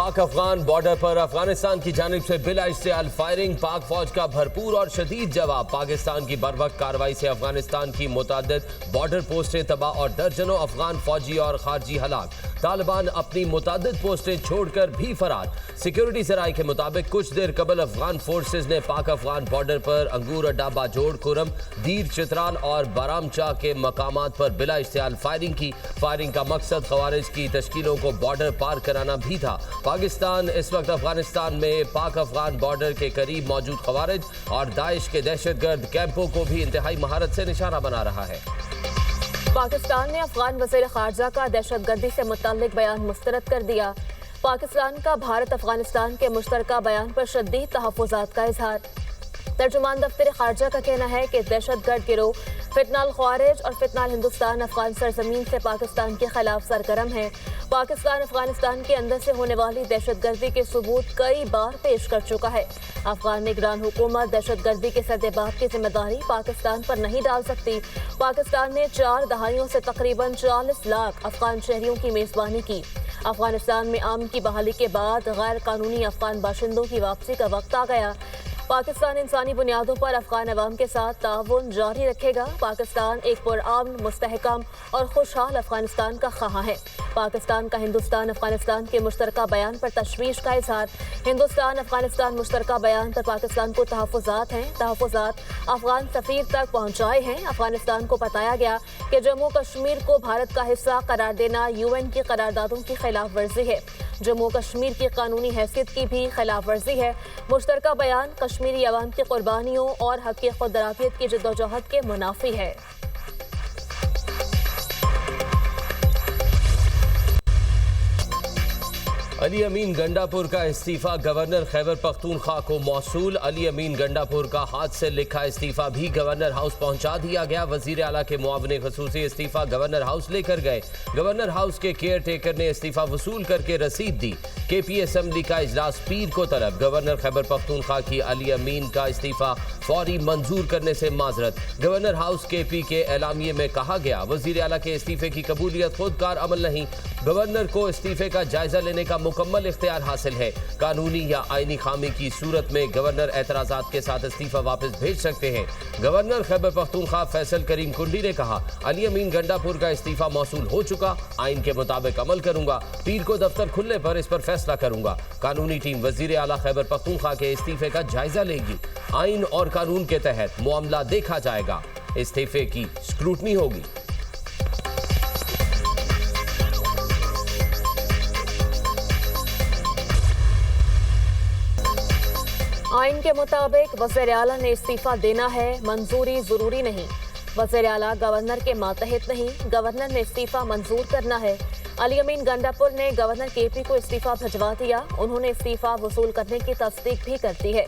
पाक अफगान बॉर्डर पर अफगानिस्तान की जानिब से बिला इश्तियाल फायरिंग, पाक फौज का भरपूर और शदीद जवाब। पाकिस्तान की बरवक्त कार्रवाई से अफगानिस्तान की मुतअद्दिद बॉर्डर पोस्टें तबाह और दर्जनों अफगान फौजी और खारजी हलाक। तालिबान अपनी मुतअद्दिद पोस्टें छोड़कर भी फरार। सिक्योरिटी जराये के मुताबिक कुछ देर कबल अफगान फोर्सेज ने पाक अफगान बॉर्डर पर अंगूर अड्डा, बाजोड़, कुरम, दीर, चित्राल और बारामचा के मकामात पर बिला इश्तियाल फायरिंग की। फायरिंग का मकसद खवारिज की तश्कीलों को बॉर्डर पार कराना भी था। पाकिस्तान इस वक्त अफगानिस्तान में पाक अफगान बॉर्डर के करीब मौजूद खवारिज और दाइश के दहशतगर्द कैंपों को भी इंतहाई महारत से निशाना बना रहा है। पाकिस्तान ने अफगान वज़ीर ख़ारजा का दहशतगर्दी से मुताल्लिक बयान मुस्तरद कर दिया। पाकिस्तान का भारत अफगानिस्तान के मुश्तरका बयान पर शदीद तहफ़्फ़ुज़ात का इजहार। तर्जुमान दफ्तर ख़ारजा का कहना है कि दहशतगर्द गिरोह फितनाल ख़वारिज और फितनाल हिंदुस्तान अफगान सरजमीन से पाकिस्तान के खिलाफ सरगर्म है। पाकिस्तान अफगानिस्तान के अंदर से होने वाली दहशतगर्दी के सबूत कई बार पेश कर चुका है। अफगान निगरान हुकूमत दहशतगर्दी के सद्देबाब की जिम्मेदारी पाकिस्तान पर नहीं डाल सकती। पाकिस्तान ने 4 दहाइयों से तकरीबन 40 लाख अफगान शहरियों की मेज़बानी की। अफगानिस्तान में अमन की बहाली के बाद गैर कानूनी अफगान बाशिंदों की वापसी का वक्त आ गया। पाकिस्तान इंसानी बुनियादों पर अफगान अवाम के साथ ताउन जारी रखेगा। पाकिस्तान एक पुरअमन, मुस्तहकम और खुशहाल अफगानिस्तान का ख़्वाह है। पाकिस्तान का हिंदुस्तान अफगानिस्तान के मुश्तरका बयान पर तशवीश का इजहार। हिंदुस्तान अफगानिस्तान मुश्तरका बयान पर पाकिस्तान को तहफ़्फ़ुज़ात हैं। तहफ़्फ़ुज़ात अफगान सफ़ीर तक पहुँचाए हैं। अफगानिस्तान को बताया गया कि जम्मू कश्मीर को भारत का हिस्सा करार देना UN की करारदादों की खिलाफ वर्जी है। जम्मू कश्मीर की कानूनी हैसियत की भी खिलाफ वर्जी है। मुश्तरका बयान कश्मीरी अवाम की कुर्बानियों और हक़ खुदरातियत की जद्दोजहद के मुनाफी है। अली अमीन गंडापुर का इस्तीफा गवर्नर खैबर पख्तूनख्वा को मौसूल। अली अमीन गंडापुर का हाथ से लिखा इस्तीफा भी गवर्नर हाउस पहुंचा दिया गया। वजीर आला के मुआविन खसूसी इस्तीफा गवर्नर हाउस लेकर गए। गवर्नर हाउस के केयर टेकर ने इस्तीफा वसूल करके रसीद दी। KP असम्बली का इजलास पीर को तलब। गवर्नर खैबर पख्तूनख्वा की अली अमीन का इस्तीफा फौरी मंजूर करने से माजरत। गवर्नर हाउस KP के एलामिये में कहा गया, वजीर आला के इस्तीफे की कबूलियत खुदकार अमल नहीं। गवर्नर को इस्तीफे का जायजा लेने का मुकम्मल इख्तियार हासिल है। कानूनी या आईनी खामी की सूरत में गवर्नर एतराज़ात के साथ इस्तीफा वापस भेज सकते हैं। गवर्नर खैबर पख्तूनख्वा फैसल करीम कुंडी ने कहा, अली अमीन गंडापुर का इस्तीफा मौसूल हो चुका, आइन के मुताबिक अमल करूंगा। पीर को दफ्तर खुलने पर इस पर फैसला करूंगा। कानूनी टीम वजीर आला खैबर पख्तूनख्वा के इस्तीफे का जायजा लेगी। आइन और कानून के तहत मामला देखा जाएगा। इस्तीफे की स्क्रूटनी होगी। आइन के मुताबिक वज़ीर आला ने इस्तीफा देना है, मंजूरी जरूरी नहीं। वज़ीर आला गवर्नर के मातहत नहीं, गवर्नर ने इस्तीफा मंजूर करना है। अली अमीन गंडापुर ने गवर्नर KP को इस्तीफा भिजवा दिया। उन्होंने इस्तीफा वसूल करने की तस्दीक भी कर दी है।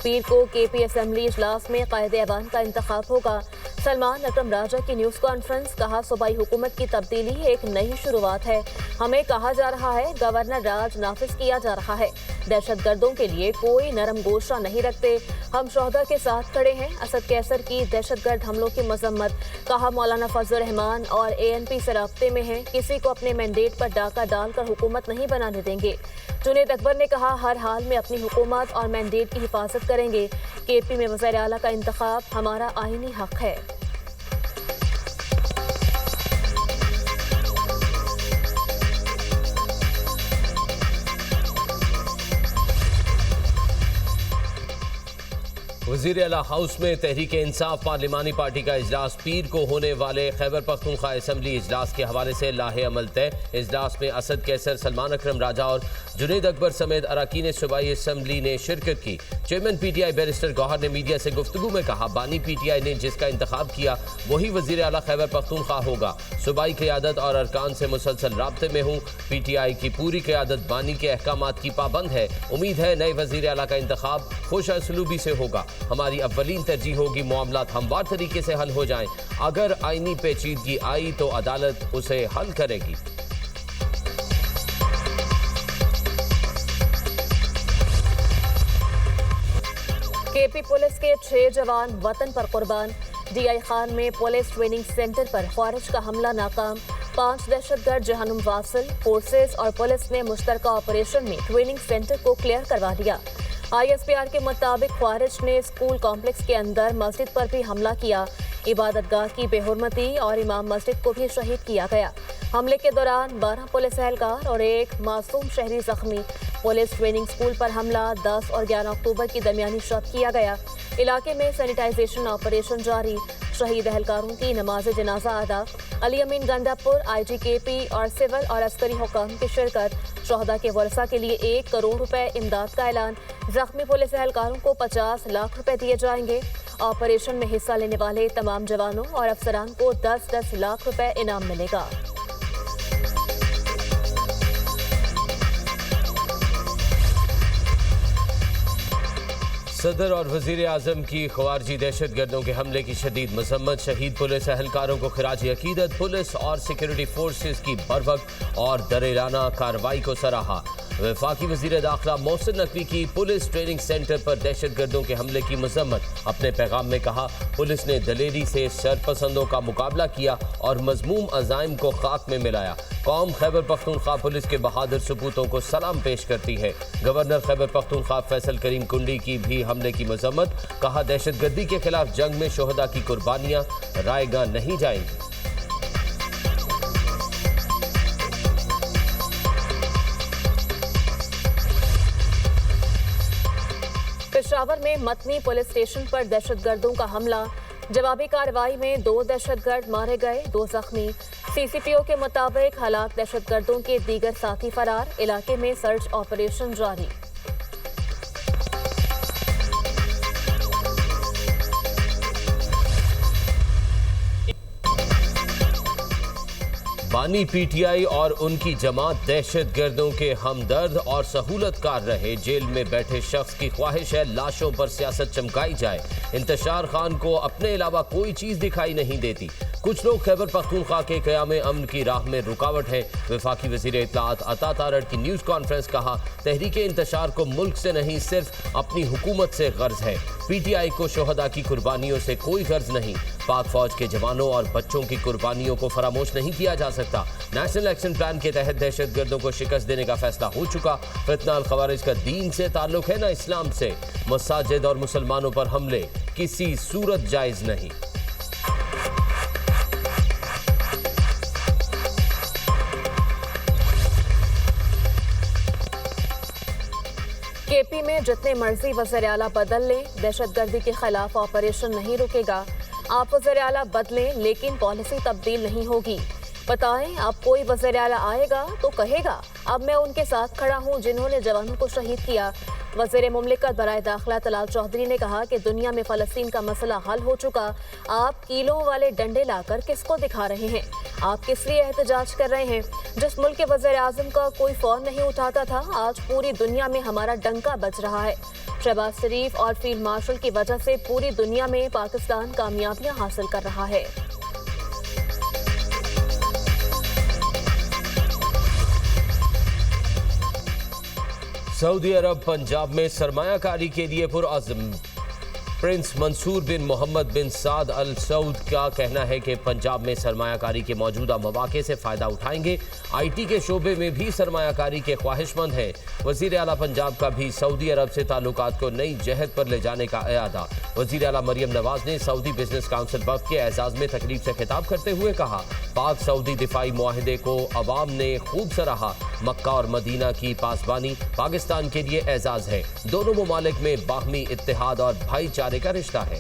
पीर को KP असम्बली इजलास में कायदे ऐवान का इंतखाब होगा। सलमान अकरम राजा की न्यूज़ कॉन्फ्रेंस, कहा सूबाई हुकूमत की तब्दीली एक नई शुरुआत है। हमें कहा जा रहा है गवर्नर राज नाफिज किया जा रहा है। दहशतगर्दों के लिए कोई नरम गोशा नहीं रखते। हम शोहदा के साथ खड़े हैं। असद कैसर की दहशतगर्द हमलों की मजम्मत, कहा मौलाना फजल रहमान और ANP से राब्ते में हैं। किसी को अपने मैंडेट पर डाका डालकर हुकूमत नहीं बनाने देंगे। जुनैद अकबर ने कहा, हर हाल में अपनी हुकूमत और मैंडेट की हिफाजत करेंगे। KP में वज़ीर आला का इंतखाब हमारा आईनी हक है। वज़ीर आला हाउस में तहरीक इंसाफ पार्लिमानी पार्टी का इजलास पीर को होने वाले खैबर पख्तूनख्वा असम्बली इजलास के हवाले से लाहे अमल तय। इजलास में असद कैसर, सलमान अकरम राजा और जुनैद अकबर समेत अरकान सूबाई असम्बली ने शिरकत की। चेयरमैन PTI बैरिस्टर गौहर ने मीडिया से गुफ्तगू में कहा, बानी PTI ने जिसका इंतखाब किया वही वज़ीर आला खैबर पख्तूनख्वा होगा। सूबाई क़यादत और अरकान से मुसलसल राब्ते में हूँ। PTI की पूरी क़यादत बानी के अहकामात की पाबंद है। उम्मीद है नए वज़ीर आला का इंतखाब खुश असलूबी से होगा। हमारी अव्वलीन तरजीह होगी मामलात हमवार तरीके से हल हो जाएं। अगर आईनी पेचीदगी आई तो अदालत उसे हल करेगी। KP पुलिस के 6 जवान वतन पर कुर्बान। DI खान में पुलिस ट्रेनिंग सेंटर पर ख्वारिज का हमला नाकाम। 5 दहशतगर्द जहनुम वासिल, फोर्सेस और पुलिस ने मुश्तरका ऑपरेशन में ट्रेनिंग सेंटर को क्लियर करवा दिया। ISPR के मुताबिक ख्वारिज ने स्कूल कॉम्प्लेक्स के अंदर मस्जिद पर भी हमला किया। इबादतगाह की बेहुरमती और इमाम मस्जिद को भी शहीद किया गया। हमले के दौरान 12 पुलिस एहलकार और एक मासूम शहरी जख्मी। पुलिस ट्रेनिंग स्कूल पर हमला 10 और 11 अक्टूबर की दरमियानी शब किया गया। इलाके में सैनिटाइजेशन ऑपरेशन जारी। शहीद एहलकारों की नमाज जनाजा अदा। अली अमीन गंडापुर, IGKP और सिविल और अस्करी हुकाम की शिरकत। शोहदा के वरसा के लिए 1 करोड़ रुपए इमदाद का ऐलान। जख्मी पुलिस एहलकारों को 50 लाख रुपए दिए जाएंगे। ऑपरेशन में हिस्सा लेने वाले तमाम जवानों और अफसरान को 10-10 लाख रुपए इनाम मिलेगा। सदर और वजीर आजम की ख्वारजी दहशत गर्दों के हमले की शदीद मजम्मत। शहीद पुलिस एहलकारों को खिराज अकीदत। पुलिस और सिक्योरिटी फोर्सेस की बरवक्त और दरेराना कार्रवाई को सराहा। वफाकी वजीर दाखिला मोहसिन नकवी की पुलिस ट्रेनिंग सेंटर पर दहशत गर्दों के हमले की मजम्मत। अपने पैगाम में कहा, पुलिस ने दलेरी से शरपसंदों का मुकाबला किया और मजमूम अजाइम को खाक में मिलाया। कौम खैबर पख्तूनख्वा पुलिस के बहादुर सपूतों को सलाम पेश करती है। गवर्नर खैबर पख्तूनख्वा फैसल करीम कुंडी की भी हमले की मजम्मत। कहा, दहशत गर्दी के खिलाफ जंग में शोहदा की कुर्बानियां रायगा नहीं जाएंगी। पेशावर में मतनी पुलिस स्टेशन पर दहशतगर्दों का हमला। जवाबी कार्रवाई में 2 दहशतगर्द मारे गए, 2 जख्मी। CCPO के मुताबिक हलाक दहशतगर्दों के दीगर साथी फरार। इलाके में सर्च ऑपरेशन जारी। बानी PTI और उनकी जमात दहशत गर्दों के हमदर्द और सहूलतकार रहे। जेल में बैठे शख्स की ख्वाहिश है लाशों पर सियासत चमकाई जाए। इंतशार खान को अपने अलावा कोई चीज दिखाई नहीं देती। कुछ लोग खैबर पख्तूनख्वा के क़याम अमन की राह में रुकावट है। वफाकी वज़ीर इत्तलाआत अता तारड़ की न्यूज़ कॉन्फ्रेंस। कहा, तहरीक इंतशार को मुल्क से नहीं सिर्फ अपनी हुकूमत से गर्ज है। PTI को शोहदा की कुर्बानियों से कोई गर्ज नहीं। पाक फौज के जवानों और बच्चों की कुर्बानियों को फरामोश नहीं किया जा सकता। नेशनल एक्शन प्लान के तहत दहशत गर्दों को शिकस्त देने का फैसला हो चुका। फितना अल खवारिज का दीन से ताल्लुक है न इस्लाम से। मसाजिद और मुसलमानों पर हमले किसी सूरत जायज नहीं। KP में जितने मर्जी वज़ीर आला बदल लें, दहशतगर्दी के खिलाफ ऑपरेशन नहीं रुकेगा। आप वज़ीर आला बदलें लेकिन पॉलिसी तब्दील नहीं होगी। बताएं, अब कोई वज़ीर आला आएगा तो कहेगा, अब मैं उनके साथ खड़ा हूं जिन्होंने जवानों को शहीद किया। वज़ीर मुमलिकत बराए दाखिला तलाल चौधरी ने कहा कि दुनिया में फ़लस्तीन का मसला हल हो चुका। आप कीलों वाले डंडे लाकर किसको दिखा रहे हैं? आप किस लिए एहतजाज कर रहे हैं? जिस मुल्क के वज़ीर आज़म का कोई फ़ोन नहीं उठाता था, आज पूरी दुनिया में हमारा डंका बज रहा है। शहबाज शरीफ और फील्ड मार्शल की वजह से पूरी दुनिया में पाकिस्तान कामयाबियां हासिल कर रहा है। सऊदी अरब पंजाब में सरमायाकारी के लिए पुरअज़्म। प्रिंस मंसूर बिन मोहम्मद बिन साद अल सऊद का कहना है कि पंजाब में सरमायाकारी के मौजूदा मौक़े से फ़ायदा उठाएंगे। IT के शोबे में भी सरमायाकारी के ख्वाहिशमंद है। वज़ीर आला पंजाब का भी सऊदी अरब से ताल्लुकात को नई जहत पर ले जाने का इरादा। वज़ीर आला मरियम नवाज ने सऊदी बिजनेस काउंसिल वफ़द के एजाज़ में तकरीब से खिताब करते हुए कहा, पाक सऊदी दिफाई मुआहिदे को अवाम ने खूब सराहा। मक्का और मदीना की पासबानी पाकिस्तान के लिए एजाज़ है। दोनों ममालिक में बाहमी इत्तेहाद और भाईचारे का रिश्ता है।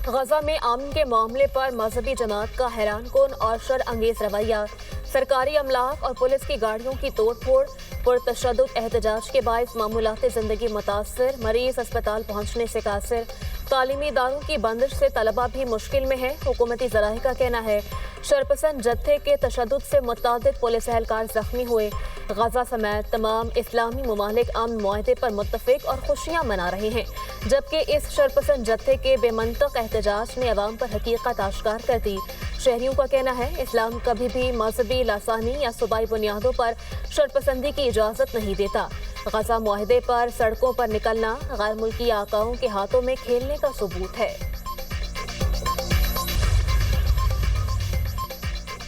गजा में अमन के मामले पर मजहबी जमात का हैरान कुन और शर अंगेज रवैया। सरकारी अमलाक और पुलिस की गाड़ियों की तोड़ फोड़। पुरतशद्दुद एहतजाज के बायस मामूलाती जिंदगी मुतासर। मरीज अस्पताल पहुंचने से कासिर। तालीमी इदारों की बंदिश से तलबा भी मुश्किल में है। हुकूमती ज़राए का कहना है शरपसंद जत्थे के तशद्दुद से मुतअद्दिद पुलिस एहलकार जख्मी हुए। गजा समेत तमाम इस्लामी ममालिक अमन मुआहदे पर मुत्तफिक और खुशियाँ मना रहे हैं, जबकि इस शरपसंद जत्थे के बेमंतक एहतजाज ने अवाम पर हकीकत आश्कार कर दी। शहरियों का कहना है इस्लाम कभी भी मजहबी लासानी या सूबाई बुनियादों पर शरपसंदी की इजाज़त नहीं देता। गजा मुआहदे पर सड़कों पर निकलना गैर मुल्की आकाओं के हाथों में खेलने का सबूत है।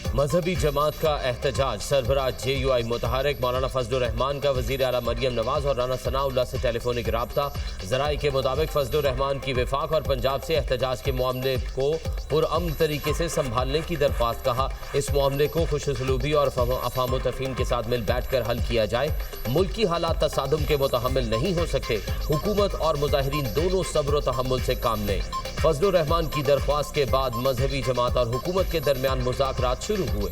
मजहबी जमात का एहतजाज। सरबराह JUI मुतहरिक मौलाना फजलुर रहमान का वज़ीर आला मरियम नवाज और राना सनाउल्लाह से टेलीफोनिक राब्ता। ज़राई के मुताबिक फजलुर रहमान की वफाक और पंजाब से एहतजाज के मामले को पुरअमन तरीके से संभालने की दरख्वास्त। कहा इस मामले को खुशउसलूबी और अफाम तफहीम के साथ मिल बैठ कर हल किया जाए। मुल्की हालात तसादुम के मुतहम्मिल नहीं हो सकते। हुकूमत और मुजाहिरीन दोनों सब्र व तहम्मुल से काम लें। फजलुर रहमान की दरख्वास्त के बाद मजहबी जमात और हुकूमत के दरमियान मुज़ाकरात शुरू हुए।